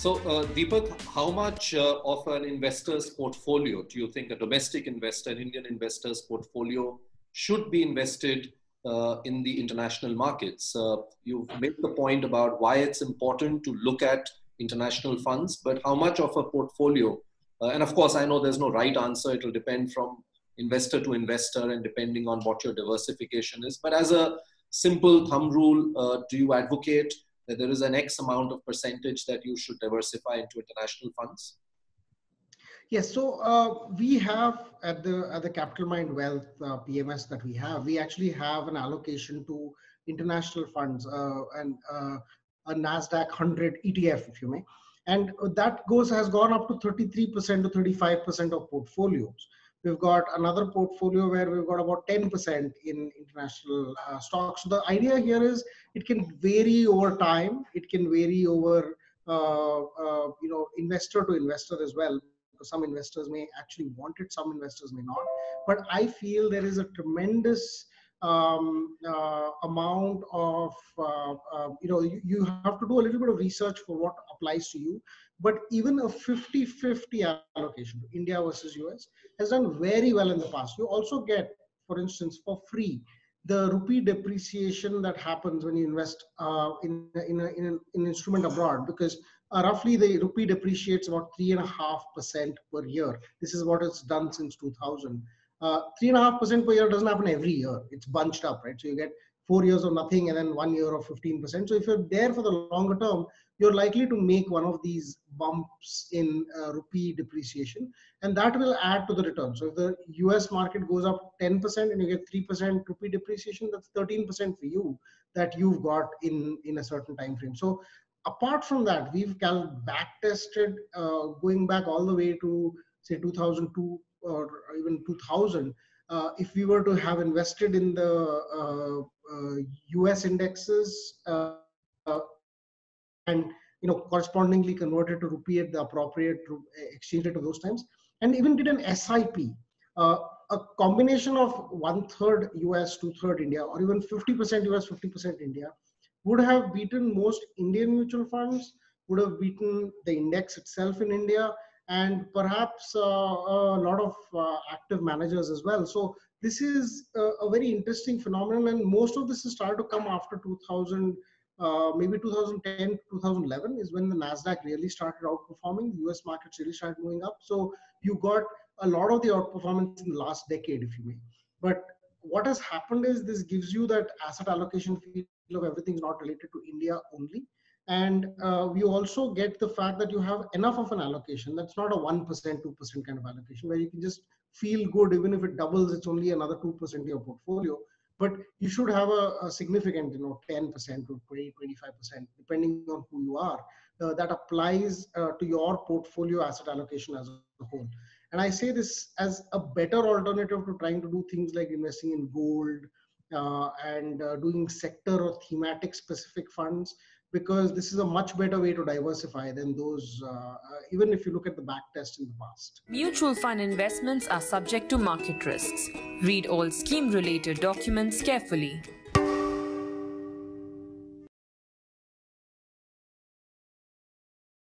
So, Deepak, how much of an investor's portfolio do you think a domestic investor, an Indian investor's portfolio should be invested in the international markets? You've made the point about why it's important to look at international funds, but how much of a portfolio, and of course, I know there's no right answer, it will depend from investor to investor and depending on what your diversification is. But as a simple thumb rule, do you advocate that there is an X amount of percentage that you should diversify into international funds? Yes, so we have at the Capitalmind Wealth PMS that we actually have an allocation to international funds and a Nasdaq 100 ETF, if you may, and that has gone up to 33% to 35% of portfolios. We've got another portfolio where we've got about 10% in international stocks. So the idea here is it can vary over time. It can vary over investor to investor as well. Some investors may actually want it, some investors may not. But I feel there is a tremendous amount of, you have to do a little bit of research for what applies to you. But even a 50-50 allocation to India versus US has done very well in the past. You also get, for instance, for free, the rupee depreciation that happens when you invest in an instrument abroad, because roughly the rupee depreciates about 3.5% per year. This is what it's done since 2000. 3.5% per year doesn't happen every year. It's bunched up, right? So you get 4 years of nothing and then 1 year of 15%. So if you're there for the longer term, you're likely to make one of these bumps in rupee depreciation, and that will add to the return. So if the US market goes up 10% and you get 3% rupee depreciation, that's 13% for you that you've got in a certain time frame. So apart from that, we've back tested going back all the way to say 2002 or even 2000. If we were to have invested in the US indexes and correspondingly converted to rupee at the appropriate exchange rate of those times, and even did an SIP, a combination of 1/3 US, 2/3 India, or even 50% US, 50% India, would have beaten most Indian mutual funds, would have beaten the index itself in India, and perhaps a lot of active managers as well. So this is a very interesting phenomenon, and most of this has started to come after 2000, maybe 2010, 2011 is when the Nasdaq really started outperforming. The US markets really started moving up. So you got a lot of the outperformance in the last decade, if you may. But what has happened is this gives you that asset allocation feel of everything's not related to India only. And we also get the fact that you have enough of an allocation. That's not a 1%, 2% kind of allocation where you can just feel good. Even if it doubles, it's only another 2% of your portfolio. But you should have a significant, 10% to 20, 25%, depending on who you are, that applies to your portfolio asset allocation as a whole. And I say this as a better alternative to trying to do things like investing in gold and doing sector or thematic specific funds, because this is a much better way to diversify than those, even if you look at the back test in the past. Mutual fund investments are subject to market risks. Read all scheme-related documents carefully.